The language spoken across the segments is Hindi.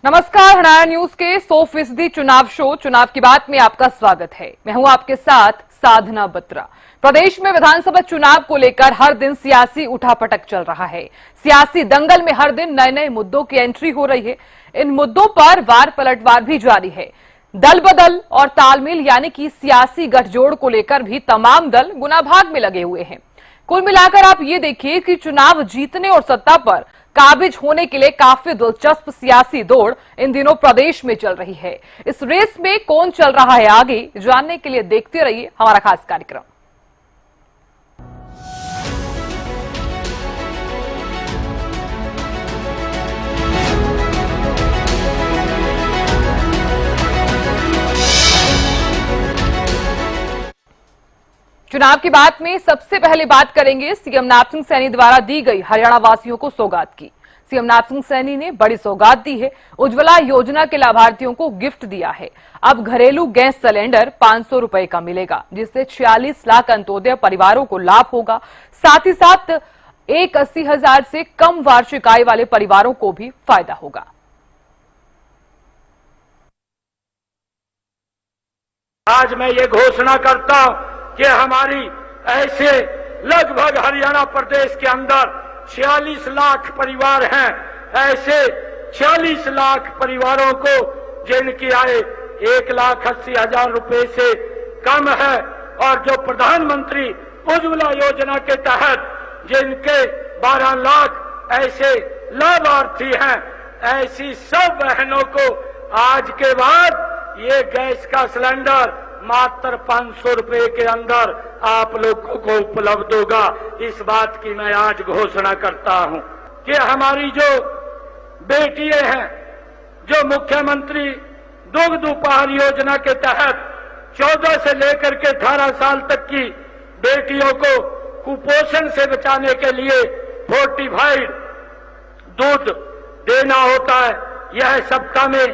नमस्कार, हरियाणा न्यूज के 100% चुनाव शो चुनाव की बात में आपका स्वागत है। मैं हूं आपके साथ साधना बत्रा। प्रदेश में विधानसभा चुनाव को लेकर हर दिन सियासी उठापटक चल रहा है। सियासी दंगल में हर दिन नए नए मुद्दों की एंट्री हो रही है। इन मुद्दों पर वार पलटवार भी जारी है। दल बदल और तालमेल यानी कि सियासी गठजोड़ को लेकर भी तमाम दल गुनाभाग में लगे हुए हैं। कुल मिलाकर आप ये देखिए कि चुनाव जीतने और सत्ता पर काबिज होने के लिए काफी दिलचस्प सियासी दौड़ इन दिनों प्रदेश में चल रही है। इस रेस में कौन चल रहा है आगे, जानने के लिए देखते रहिए हमारा खास कार्यक्रम। चुनाव की बात में सबसे पहले बात करेंगे सीएम नैपसिंह सैनी द्वारा दी गई हरियाणा वासियों को सौगात की। सीएम नैपसिंह सैनी ने बड़ी सौगात दी है। उज्ज्वला योजना के लाभार्थियों को गिफ्ट दिया है। अब घरेलू गैस सिलेंडर 500 रुपए का मिलेगा, जिससे 46 लाख अंत्योदय परिवारों को लाभ होगा। साथ ही साथ 1,80,000 से कम वार्षिक आय वाले परिवारों को भी फायदा होगा। आज मैं ये घोषणा करता हूं कि हमारी ऐसे लगभग हरियाणा प्रदेश के अंदर 46 लाख परिवार हैं। ऐसे 46 लाख परिवारों को जिनकी आय 1,80,000 रुपए से कम है और जो प्रधानमंत्री उज्ज्वला योजना के तहत जिनके 12 लाख ऐसे लाभार्थी हैं, ऐसी सब बहनों को आज के बाद ये गैस का सिलेंडर मात्र 500 रुपए के अंदर आप लोगों को उपलब्ध होगा। इस बात की मैं आज घोषणा करता हूं कि हमारी जो बेटियां हैं, जो मुख्यमंत्री दुग्ध उपहार योजना के तहत 14 से लेकर के 18 साल तक की बेटियों को कुपोषण से बचाने के लिए फोर्टिफाइड दूध देना होता है। यह सप्ताह में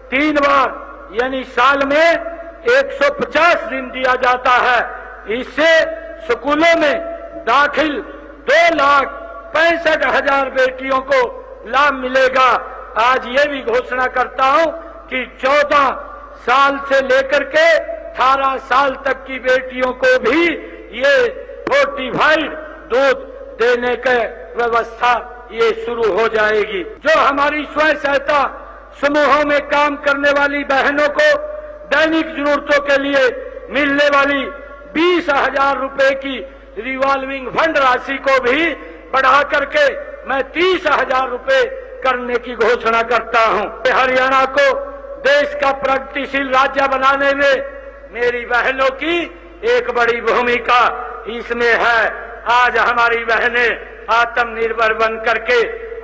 3 बार यानी साल में 150 दिन दिया जाता है। इससे स्कूलों में दाखिल 2,65,000 बेटियों को लाभ मिलेगा। आज ये भी घोषणा करता हूं कि 14 साल से लेकर के 18 साल तक की बेटियों को भी ये फोर्टिफाइड दूध देने की व्यवस्था ये शुरू हो जाएगी। जो हमारी स्वयं सहायता समूहों में काम करने वाली बहनों को दैनिक जरूरतों के लिए मिलने वाली 20,000 रुपए की रिवॉल्विंग फंड राशि को भी बढ़ा करके मैं 30,000 रुपए करने की घोषणा करता हूं। हरियाणा को देश का प्रगतिशील राज्य बनाने में मेरी बहनों की एक बड़ी भूमिका इसमें है। आज हमारी बहनें आत्मनिर्भर बन करके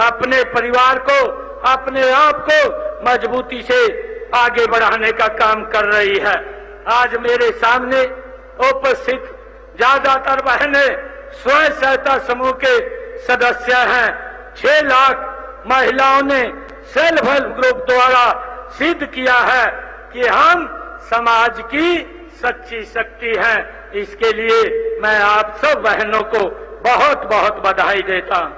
अपने परिवार को, अपने आप को मजबूती से आगे बढ़ाने का काम कर रही है। आज मेरे सामने उपस्थित ज्यादातर बहनें स्वयं सहायता समूह के सदस्य हैं। 6 लाख महिलाओं ने सेल्फ हेल्प ग्रुप द्वारा सिद्ध किया है कि हम समाज की सच्ची शक्ति हैं। इसके लिए मैं आप सब बहनों को बहुत बहुत बधाई देता हूं।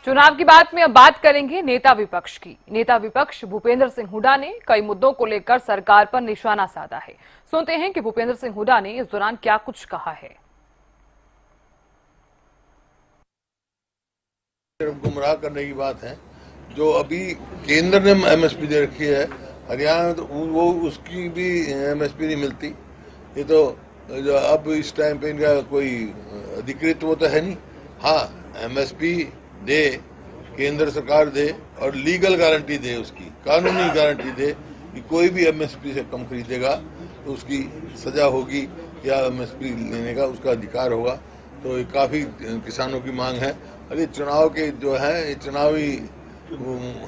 चुनाव की बात में अब बात करेंगे नेता विपक्ष की। नेता विपक्ष भूपेंद्र सिंह हुड्डा ने कई मुद्दों को लेकर सरकार पर निशाना साधा है। सुनते हैं कि भूपेंद्र सिंह हुड्डा ने इस दौरान क्या कुछ कहा है। गुमराह करने की बात है। जो अभी केंद्र ने एमएसपी दे रखी है, हरियाणा में तो वो उसकी भी एमएसपी नहीं मिलती। ये तो अब इस टाइम पे इनका कोई अधिकृत वो तो है नहीं। हाँ, एमएसपी दे, केंद्र सरकार दे और लीगल गारंटी दे, उसकी कानूनी गारंटी दे कि कोई भी एमएसपी से कम खरीदेगा तो उसकी सजा होगी या एमएसपी लेने का उसका अधिकार होगा। तो ये काफी किसानों की मांग है। अरे चुनाव के जो है, चुनावी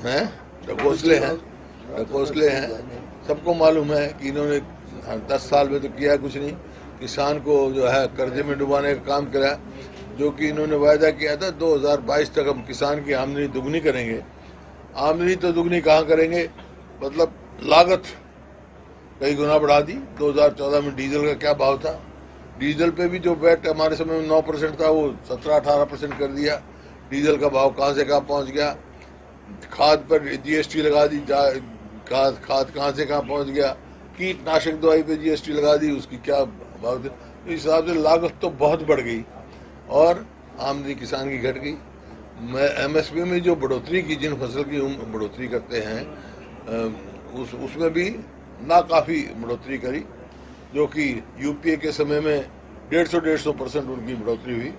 हैं, ढकोसले हैं। सबको मालूम है कि इन्होंने 10 साल में तो किया कुछ नहीं। किसान को जो है कर्जे में डुबाने का काम करा, जो कि इन्होंने वायदा किया था 2022 तक हम किसान की आमदनी दुगनी करेंगे। आमदनी तो दुगनी कहाँ करेंगे, मतलब लागत कई गुना बढ़ा दी। 2014 में डीजल का क्या भाव था, डीजल पे भी जो वैट हमारे समय में 9% था वो 17-18% कर दिया। डीजल का भाव कहाँ से कहाँ पहुंच गया। खाद पर जीएसटी लगा दी, खाद कहाँ से कहाँ पहुंच गया। कीटनाशक दवाई पे जीएसटी लगा दी, उसकी क्या भाव थे। इस हिसाब से लागत तो बहुत बढ़ गई और आमदनी किसान की घट गई। एमएसपी में जो बढ़ोतरी की, जिन फसल की बढ़ोतरी करते हैं उसमें भी ना काफ़ी बढ़ोतरी करी, जो कि यूपीए के समय में 150% उनकी बढ़ोतरी हुई।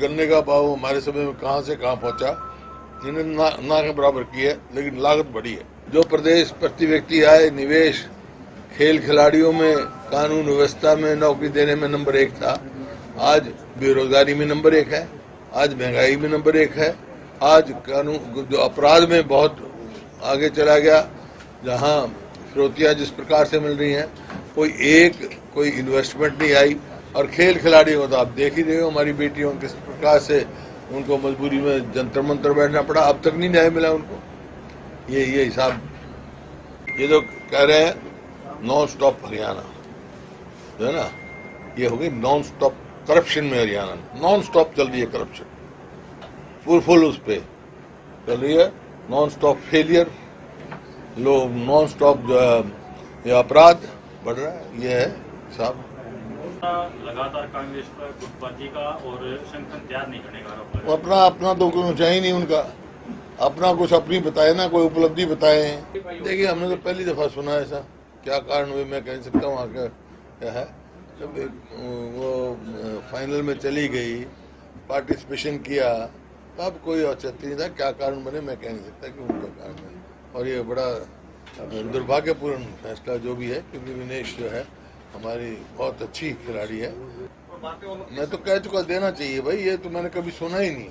गन्ने का भाव हमारे समय में कहाँ से कहाँ पहुँचा, इन्हें ना के बराबर की है, लेकिन लागत बढ़ी है। जो प्रदेश प्रति व्यक्ति आय, निवेश, खेल खिलाड़ियों में, कानून व्यवस्था में नौकरी देने में नंबर 1 था, आज बेरोजगारी में नंबर 1 है, आज महंगाई में नंबर 1 है, आज कानून जो अपराध में बहुत आगे चला गया, जहां फिरौतियां जिस प्रकार से मिल रही हैं, कोई इन्वेस्टमेंट नहीं आई। और खेल खिलाड़ियों को तो आप देख ही रहे हो, हमारी बेटियों किस प्रकार से उनको मजबूरी में जंतर मंतर बैठना पड़ा, अब तक नहीं न्याय मिला उनको। ये हिसाब, ये तो कह रहे हैं नॉन स्टॉप हरियाणा, जो है ना, ये हो गई नॉन स्टॉप करप्शन में हरियाणा, नॉन स्टॉप चल रही है करप्शन, फुल उस पे चल रही है, नॉन स्टॉप फेलियर, लोग नॉन स्टॉप जो है ये अपराध बढ़ रहा है। ये है साहब, लगातार कांग्रेस पर गुटबाजी का और संगठन तैयार नहीं करने का अपना तो कुछ ऊंचा ही नहीं उनका, अपना कुछ अपनी बताए ना, कोई उपलब्धि बताए। देखिए, हमने तो पहली दफा सुना ऐसा, क्या कारण हुए मैं कह सकता हूँ। आगे क्या है, जब वो फाइनल में चली गई, पार्टिसिपेशन किया, तब कोई औचित्य नहीं था। क्या कारण बने मैं कह नहीं सकता कि उनका कारण है। और ये बड़ा दुर्भाग्यपूर्ण फैसला जो भी है, क्योंकि विनेश जो है हमारी बहुत अच्छी खिलाड़ी है। मैं तो कह चुका, देना चाहिए भाई, ये तो मैंने कभी सुना ही नहीं।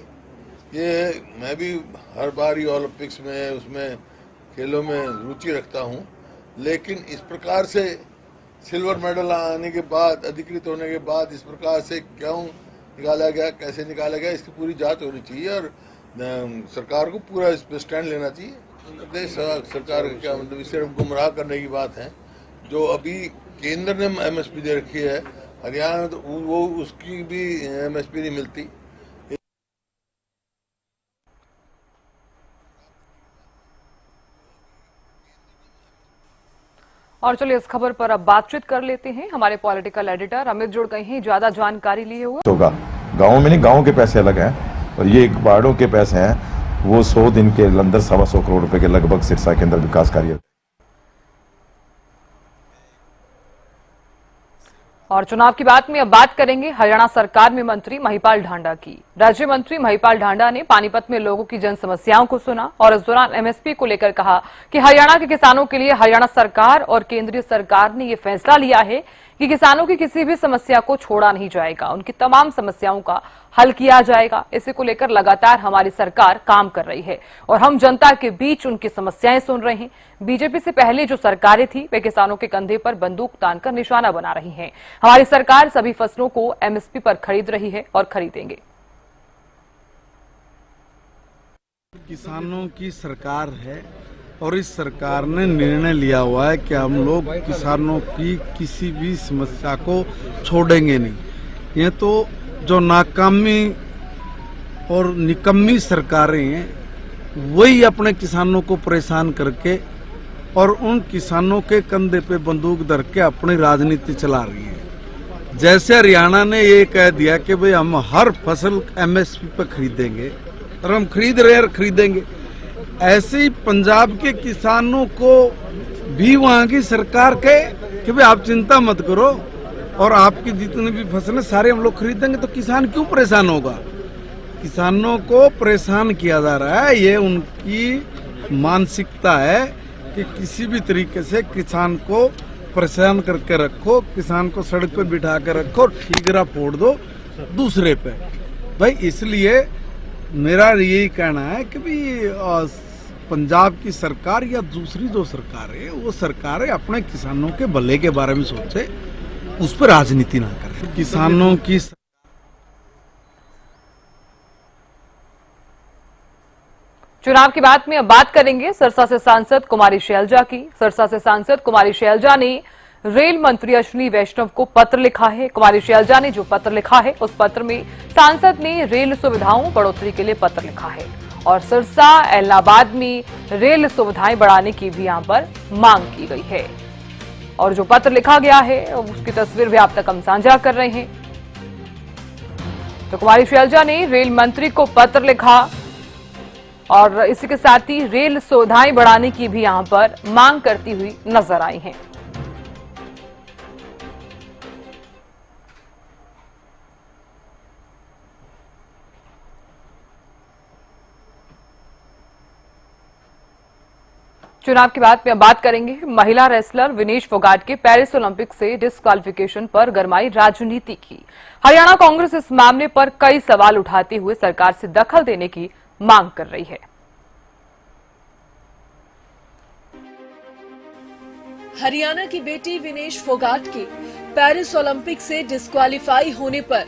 ये मैं भी हर बार ही ओलंपिक्स में, उसमें खेलों में रुचि रखता हूँ, लेकिन इस प्रकार से सिल्वर मेडल आने के बाद, अधिकृत होने के बाद, इस प्रकार से क्यों निकाला गया, कैसे निकाला गया, इसकी पूरी जांच होनी चाहिए और सरकार को पूरा इस पर स्टैंड लेना चाहिए। प्रदेश सरकार का क्या मतलब, सिर्फ गुमराह करने की बात है। जो अभी केंद्र ने एमएसपी दे रखी है, हरियाणा में तो वो उसकी भी एमएसपी नहीं मिलती। और चलिए इस खबर पर अब बातचीत कर लेते हैं। हमारे पॉलिटिकल एडिटर अमित जुड़ गए हैं ज्यादा जानकारी लिए हुए। होगा गाँव में नहीं, गाँव के पैसे अलग हैं और ये बाढ़ों के पैसे हैं, वो 100 दिन के अंदर 125 करोड़ रुपए के लगभग सिरसा के अंदर विकास कार्य। और चुनाव की बात में अब बात करेंगे हरियाणा सरकार में मंत्री महिपाल ढांडा की। राज्य मंत्री महिपाल ढांडा ने पानीपत में लोगों की जन समस्याओं को सुना और इस दौरान एमएसपी को लेकर कहा कि हरियाणा के किसानों के लिए हरियाणा सरकार और केंद्रीय सरकार ने यह फैसला लिया है कि किसानों की किसी भी समस्या को छोड़ा नहीं जाएगा, उनकी तमाम समस्याओं का हल किया जाएगा। इसी को लेकर लगातार हमारी सरकार काम कर रही है और हम जनता के बीच उनकी समस्याएं सुन रहे हैं। बीजेपी से पहले जो सरकारें थी वे किसानों के कंधे पर बंदूक तानकर निशाना बना रही हैं। हमारी सरकार सभी फसलों को एमएसपी पर खरीद रही है और खरीदेंगे। किसानों की सरकार है और इस सरकार ने निर्णय लिया हुआ है कि हम लोग किसानों की किसी भी समस्या को छोड़ेंगे नहीं। ये तो जो नाकामी और निकम्मी सरकारें हैं वही अपने किसानों को परेशान करके और उन किसानों के कंधे पे बंदूक धर के अपनी राजनीति चला रही है। जैसे हरियाणा ने ये कह दिया कि भाई हम हर फसल एमएसपी पे खरीदेंगे और हम खरीद रहे हैं, खरीदेंगे, ऐसे ही पंजाब के किसानों को भी वहां की सरकार कहे कि भाई आप चिंता मत करो और आपकी जितनी भी फसलें सारे हम लोग खरीदेंगे, तो किसान क्यों परेशान होगा। किसानों को परेशान किया जा रहा है, ये उनकी मानसिकता है कि किसी भी तरीके से किसान को परेशान करके रखो, किसान को सड़क पे बिठा कर रखो, ठीकरा फोड़ दो दूसरे पे। भाई इसलिए मेरा यही कहना है कि भाई पंजाब की सरकार या दूसरी जो सरकार है वो सरकारें अपने किसानों के भले के बारे में सोचे, उस पर राजनीति ना करें। किसानों की चुनाव की बात में अब बात करेंगे सिरसा से सांसद कुमारी शैलजा की। सिरसा से सांसद कुमारी शैलजा ने रेल मंत्री अश्विनी वैष्णव को पत्र लिखा है। कुमारी शैलजा ने जो पत्र लिखा है उस पत्र में सांसद ने रेल सुविधाओं बढ़ोतरी के लिए पत्र लिखा है और सिरसा इलाहाबाद में रेल सुविधाएं बढ़ाने की भी यहां पर मांग की गई है। और जो पत्र लिखा गया है उसकी तस्वीर भी आप तक हम साझा कर रहे हैं। तो कुमारी शैलजा ने रेल मंत्री को पत्र लिखा और इसी के साथ ही रेल सुविधाएं बढ़ाने की भी यहां पर मांग करती हुई नजर आई हैं। चुनाव के बाद में अब बात करेंगे महिला रेसलर विनेश फोगाट के पेरिस ओलंपिक से डिस्क्वालिफिकेशन पर गरमाई राजनीति की। हरियाणा कांग्रेस इस मामले पर कई सवाल उठाते हुए सरकार से दखल देने की मांग कर रही है। हरियाणा की बेटी विनेश फोगाट के पेरिस ओलंपिक से डिस्क्वालीफाई होने पर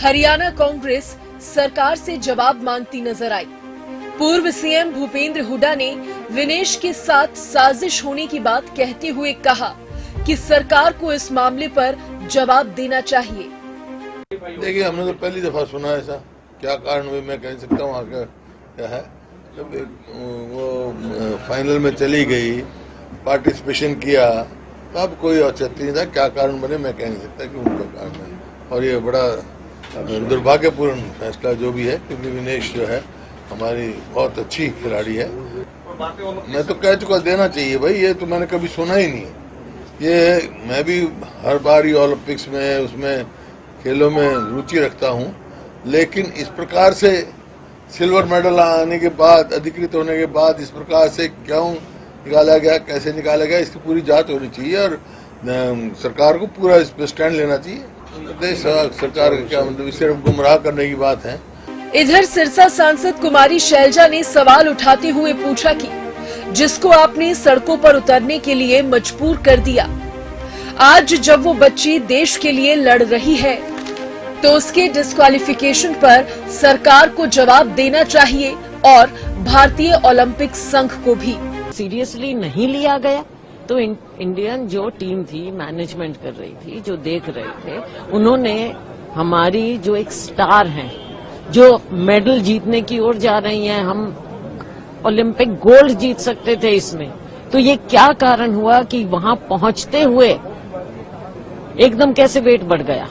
हरियाणा कांग्रेस सरकार से जवाब मांगती नजर आई। पूर्व सीएम भूपेंद्र हुड्डा ने विनेश के साथ साजिश होने की बात कहते हुए कहा कि सरकार को इस मामले पर जवाब देना चाहिए। देखिए, हमने तो पहली दफा सुना ऐसा, क्या कारण हुए मैं कह नहीं सकता हूँ आगे क्या है। जब वो फाइनल में चली गई, पार्टिसिपेशन किया, तब कोई औचित्य नहीं था। क्या कारण बने मैं कह नहीं सकता कि उनका कारण है। और ये बड़ा दुर्भाग्यपूर्ण फैसला जो भी है, क्योंकि विनेश जो है हमारी बहुत अच्छी खिलाड़ी है। मैं तो कह चुका, देना चाहिए भाई, ये तो मैंने कभी सुना ही नहीं। ये मैं भी हर बार ही ओलंपिक्स में उसमें खेलों में रुचि रखता हूँ, लेकिन इस प्रकार से सिल्वर मेडल आने के बाद, अधिकृत होने के बाद इस प्रकार से क्यों निकाला गया, कैसे निकाला गया, इसकी पूरी जांच होनी चाहिए और सरकार को पूरा इस पर स्टैंड लेना चाहिए। देश सरकार का क्या मतलब, सिर्फ गुमराह करने की बात है। इधर सिरसा सांसद कुमारी शैलजा ने सवाल उठाते हुए पूछा कि जिसको आपने सड़कों पर उतरने के लिए मजबूर कर दिया, आज जब वो बच्ची देश के लिए लड़ रही है तो उसके डिस्क्वालिफिकेशन पर सरकार को जवाब देना चाहिए और भारतीय ओलंपिक संघ को भी। सीरियसली नहीं लिया गया तो इंडियन जो टीम थी, मैनेजमेंट कर रही थी, जो देख रहे थे, उन्होंने हमारी जो एक स्टार हैं, जो मेडल जीतने की ओर जा रही हैं, हम ओलंपिक गोल्ड जीत सकते थे इसमें, तो ये क्या कारण हुआ कि वहां पहुंचते हुए एकदम कैसे वेट बढ़ गया,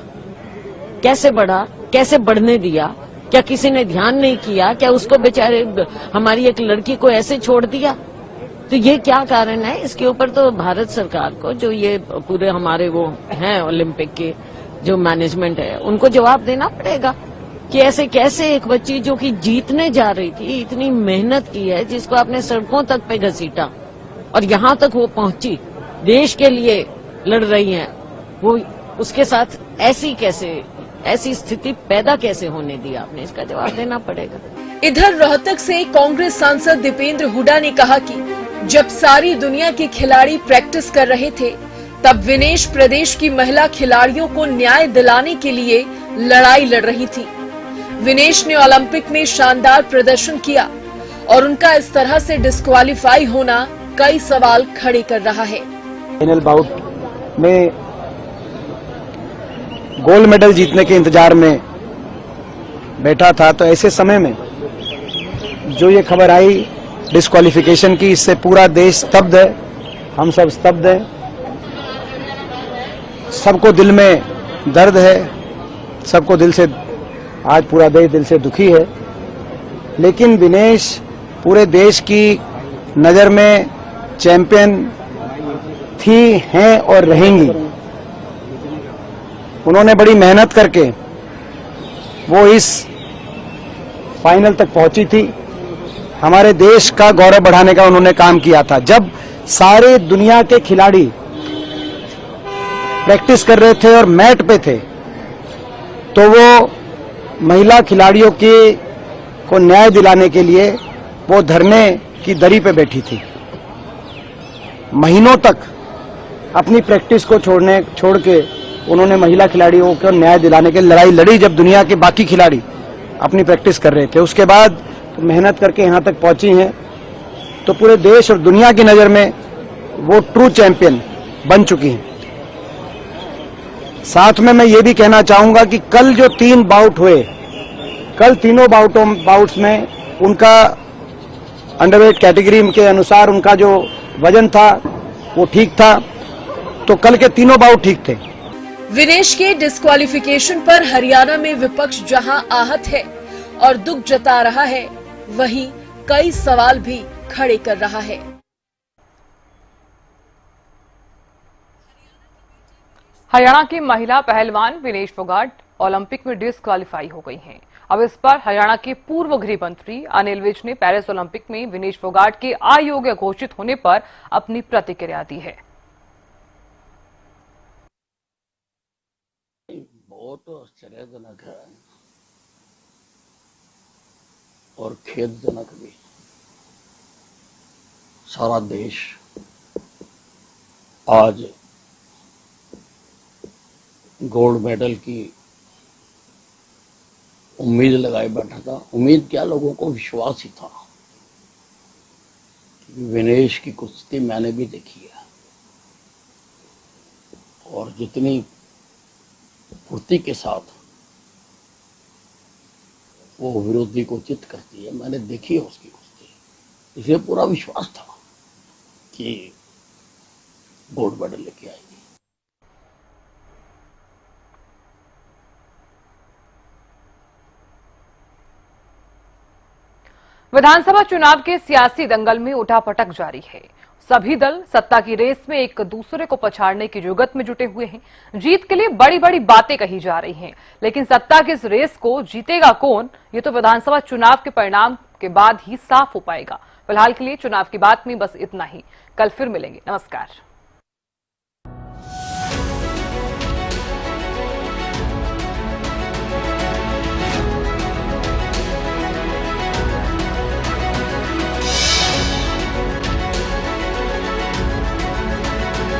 कैसे बढ़ा, कैसे बढ़ने दिया? क्या किसी ने ध्यान नहीं किया? क्या उसको बेचारे हमारी एक लड़की को ऐसे छोड़ दिया? तो ये क्या कारण है? इसके ऊपर तो भारत सरकार को, जो ये पूरे हमारे वो हैं ओलंपिक के जो मैनेजमेंट है, उनको जवाब देना पड़ेगा कि ऐसे कैसे एक बच्ची जो कि जीतने जा रही थी, इतनी मेहनत की है, जिसको आपने सड़कों तक पे घसीटा और यहाँ तक वो पहुंची, देश के लिए लड़ रही है, वो उसके साथ ऐसी स्थिति पैदा कैसे होने दी आपने? इसका जवाब देना पड़ेगा। इधर रोहतक से कांग्रेस सांसद दीपेंद्र हुड्डा ने कहा कि जब सारी दुनिया के खिलाड़ी प्रैक्टिस कर रहे थे, तब विनेश प्रदेश की महिला खिलाड़ियों को न्याय दिलाने के लिए लड़ाई लड़ रही थी। विनेश ने ओलंपिक में शानदार प्रदर्शन किया और उनका इस तरह से डिस्क्वालीफाई होना कई सवाल खड़े कर रहा है। फाइनल बाउट में गोल्ड मेडल जीतने के इंतजार में बैठा था, तो ऐसे समय में जो ये खबर आई डिस्क्वालिफिकेशन की, इससे पूरा देश स्तब्ध है, हम सब स्तब्ध हैं। सबको दिल में दर्द है, सबको दिल से, आज पूरा देश दिल से दुखी है। लेकिन विनेश पूरे देश की नजर में चैंपियन थी, हैं और रहेंगी। उन्होंने बड़ी मेहनत करके वो इस फाइनल तक पहुंची थी। हमारे देश का गौरव बढ़ाने का उन्होंने काम किया था। जब सारे दुनिया के खिलाड़ी प्रैक्टिस कर रहे थे और मैट पे थे, तो वो महिला खिलाड़ियों को न्याय दिलाने के लिए वो धरने की दरी पे बैठी थी। महीनों तक अपनी प्रैक्टिस को छोड़ के उन्होंने महिला खिलाड़ियों को न्याय दिलाने के लड़ाई लड़ी, जब दुनिया के बाकी खिलाड़ी अपनी प्रैक्टिस कर रहे थे। उसके बाद मेहनत करके यहाँ तक पहुंची हैं, तो पूरे देश और दुनिया की नजर में वो ट्रू चैंपियन बन चुकी हैं। साथ में मैं ये भी कहना चाहूंगा कि कल जो 3 बाउट हुए, कल तीनों बाउट्स में उनका अंडरवेट कैटेगरी के अनुसार उनका जो वजन था वो ठीक था, तो कल के तीनों बाउट ठीक थे। विनेश के डिस्क्वालिफिकेशन पर हरियाणा में विपक्ष जहां आहत है और दुख जता रहा है, वहीं कई सवाल भी खड़े कर रहा है। हरियाणा की महिला पहलवान विनेश फोगाट ओलंपिक में डिस्क्वालीफाई हो गई हैं। अब इस पर हरियाणा के पूर्व गृह मंत्री अनिल विज ने पेरिस ओलंपिक में विनेश फोगाट के अयोग्य घोषित होने पर अपनी प्रतिक्रिया दी है। बहुत आश्चर्यजनक है और खेदजनक भी। सारा देश आज गोल्ड मेडल की उम्मीद लगाए बैठा था। उम्मीद क्या, लोगों को विश्वास ही था। विनेश की कुश्ती मैंने भी देखी है और जितनी फुर्ती के साथ वो विरोधी को चित करती है, मैंने देखी है उसकी कुश्ती। इसलिए पूरा विश्वास था कि गोल्ड मेडल लेके आएगी। विधानसभा चुनाव के सियासी दंगल में उठापटक जारी है। सभी दल सत्ता की रेस में एक दूसरे को पछाड़ने की जुगत में जुटे हुए हैं। जीत के लिए बड़ी बड़ी बातें कही जा रही हैं, लेकिन सत्ता की इस रेस को जीतेगा कौन, ये तो विधानसभा चुनाव के परिणाम के बाद ही साफ हो पाएगा। फिलहाल के लिए चुनाव की बात में बस इतना ही। कल फिर मिलेंगे। नमस्कार।